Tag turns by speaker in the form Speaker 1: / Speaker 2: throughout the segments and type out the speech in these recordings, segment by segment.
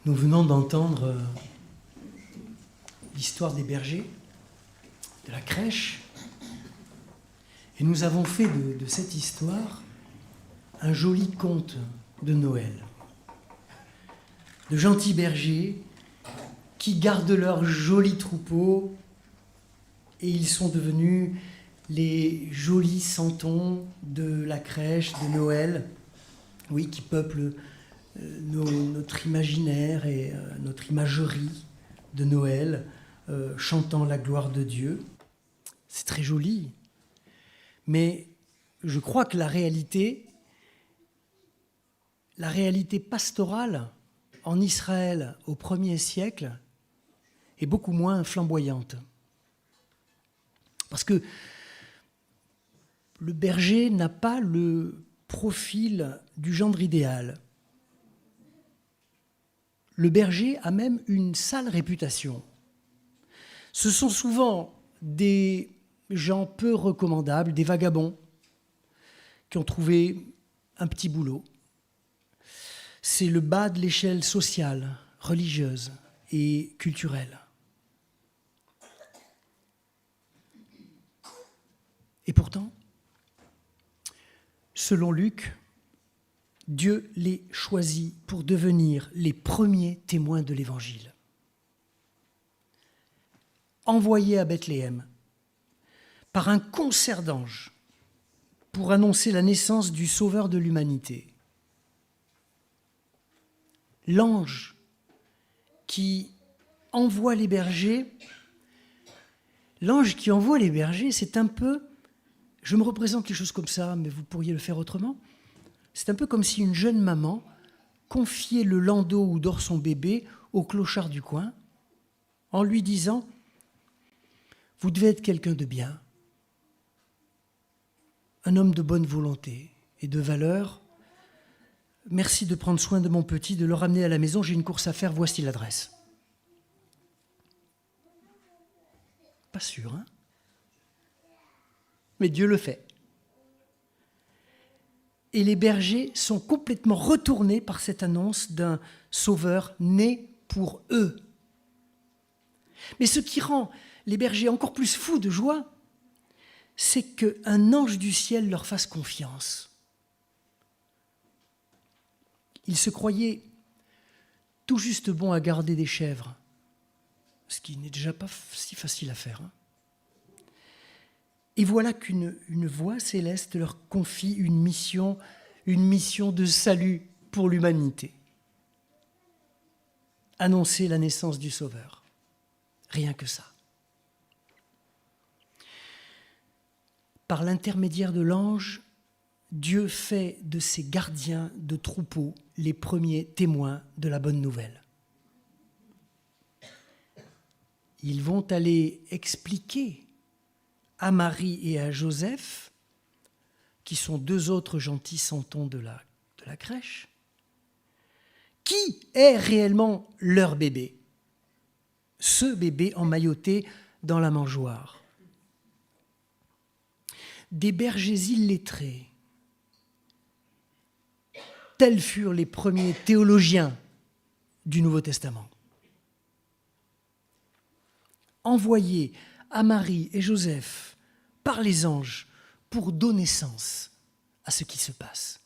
Speaker 1: Nous venons d'entendre l'histoire des bergers, de la crèche, et nous avons fait de cette histoire un joli conte de Noël. De gentils bergers qui gardent leurs jolis troupeaux et ils sont devenus les jolis santons de la crèche de Noël, oui, qui peuplent notre imaginaire et notre imagerie de Noël, chantant la gloire de Dieu. C'est très joli, mais je crois que la réalité pastorale en Israël au 1er siècle est beaucoup moins flamboyante. Parce que le berger n'a pas le profil du gendre idéal. Le berger a même une sale réputation. Ce sont souvent des gens peu recommandables, des vagabonds, qui ont trouvé un petit boulot. C'est le bas de l'échelle sociale, religieuse et culturelle. Et pourtant, selon Luc, Dieu les choisit pour devenir les premiers témoins de l'Évangile. Envoyés à Bethléem par un concert d'anges pour annoncer la naissance du Sauveur de l'humanité. L'ange qui envoie les bergers, c'est un peu, je me représente les choses comme ça, mais vous pourriez le faire autrement. C'est un peu comme si une jeune maman confiait le landau où dort son bébé au clochard du coin en lui disant « Vous devez être quelqu'un de bien, un homme de bonne volonté et de valeur. Merci de prendre soin de mon petit, de le ramener à la maison, j'ai une course à faire, voici l'adresse. » Pas sûr, hein ? Mais Dieu le fait. Et les bergers sont complètement retournés par cette annonce d'un sauveur né pour eux. Mais ce qui rend les bergers encore plus fous de joie, c'est qu'un ange du ciel leur fasse confiance. Ils se croyaient tout juste bons à garder des chèvres, ce qui n'est déjà pas si facile à faire. Et voilà qu'une voix céleste leur confie une mission de salut pour l'humanité. Annoncer la naissance du Sauveur. Rien que ça. Par l'intermédiaire de l'ange, Dieu fait de ses gardiens de troupeaux les premiers témoins de la bonne nouvelle. Ils vont aller expliquer à Marie et à Joseph, qui sont deux autres gentils santons de la crèche, qui est réellement leur bébé, ce bébé emmailloté dans la mangeoire. Des bergers illettrés, tels furent les premiers théologiens du Nouveau Testament. Envoyés à Marie et Joseph par les anges pour donner sens à ce qui se passe,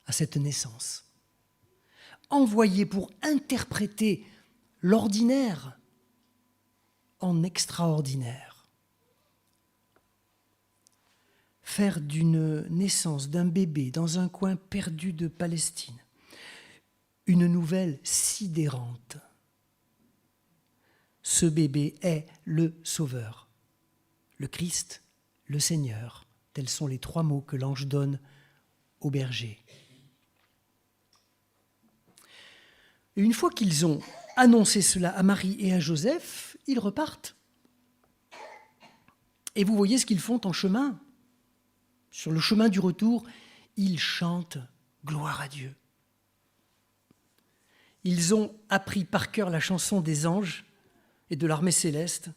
Speaker 1: à cette naissance. Envoyés pour interpréter l'ordinaire en extraordinaire. Faire d'une naissance d'un bébé dans un coin perdu de Palestine une nouvelle sidérante. Ce bébé est le Sauveur, le Christ, le Seigneur. Tels sont les 3 mots que l'ange donne au berger. Et une fois qu'ils ont annoncé cela à Marie et à Joseph, ils repartent. Et vous voyez ce qu'ils font en chemin. Sur le chemin du retour, ils chantent « Gloire à Dieu ». Ils ont appris par cœur la chanson des anges et de l'armée céleste.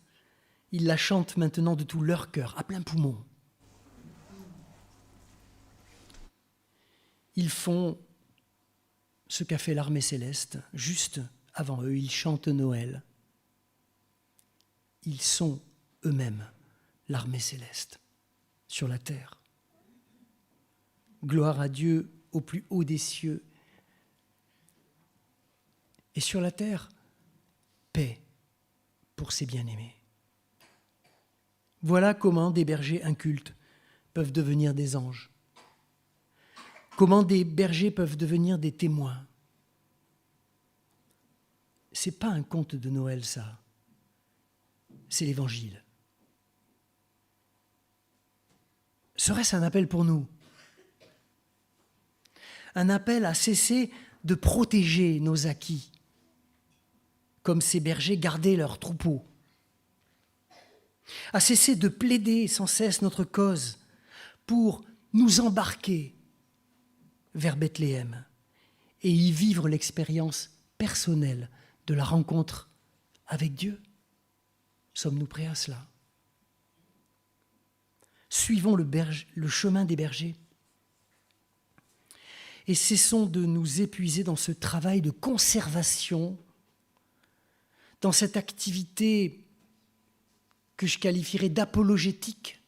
Speaker 1: Ils la chantent maintenant de tout leur cœur, à plein poumon. Ils font ce qu'a fait l'armée céleste. Juste avant eux, ils chantent Noël. Ils sont eux-mêmes l'armée céleste sur la terre. Gloire à Dieu au plus haut des cieux. Et sur la terre, paix pour ses bien-aimés. Voilà comment des bergers incultes peuvent devenir des anges. Comment des bergers peuvent devenir des témoins. C'est pas un conte de Noël, ça. C'est l'Évangile. Serait-ce un appel pour nous? Un appel à cesser de protéger nos acquis, comme ces bergers gardaient leurs troupeaux, à cesser de plaider sans cesse notre cause pour nous embarquer vers Bethléem et y vivre l'expérience personnelle de la rencontre avec Dieu. Sommes-nous prêts à cela? Suivons le chemin des bergers et cessons de nous épuiser dans ce travail de conservation, dans cette activité que je qualifierais d'apologétique,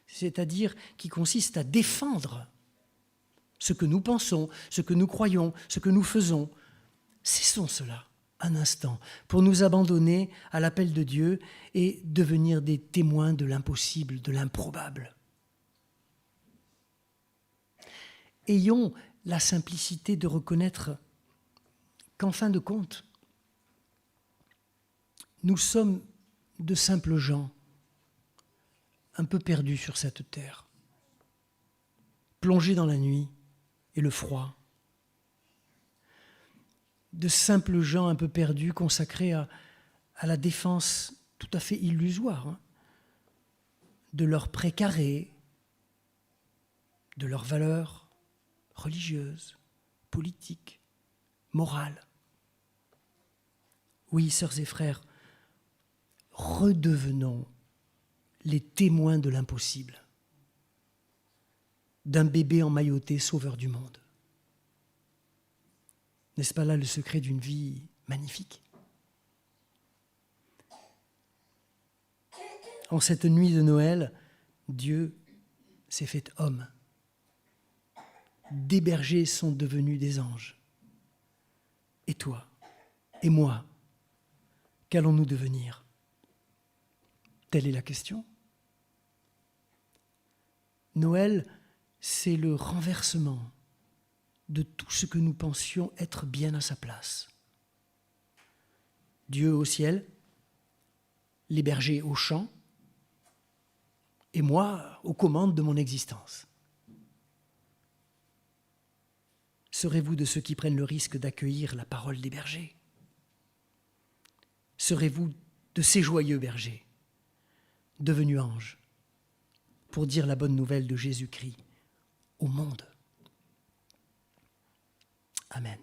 Speaker 1: c'est-à-dire qui consiste à défendre ce que nous pensons, ce que nous croyons, ce que nous faisons. Cessons cela un instant pour nous abandonner à l'appel de Dieu et devenir des témoins de l'impossible, de l'improbable. Ayons la simplicité de reconnaître qu'en fin de compte, nous sommes de simples gens, un peu perdus sur cette terre, plongés dans la nuit et le froid, de simples gens un peu perdus, consacrés à la défense tout à fait illusoire de leurs précarés, de leurs valeurs religieuses, politiques, morales. Oui, sœurs et frères, redevenons les témoins de l'impossible, d'un bébé emmailloté sauveur du monde. N'est-ce pas là le secret d'une vie magnifique? En cette nuit de Noël, Dieu s'est fait homme. Des bergers sont devenus des anges. Et toi, et moi, qu'allons-nous devenir? Telle est la question. Noël, c'est le renversement de tout ce que nous pensions être bien à sa place. Dieu au ciel, les bergers au champ, et moi aux commandes de mon existence. Serez-vous de ceux qui prennent le risque d'accueillir la parole des bergers? Serez-vous de ces joyeux bergers, devenus anges, pour dire la bonne nouvelle de Jésus-Christ au monde? Amen.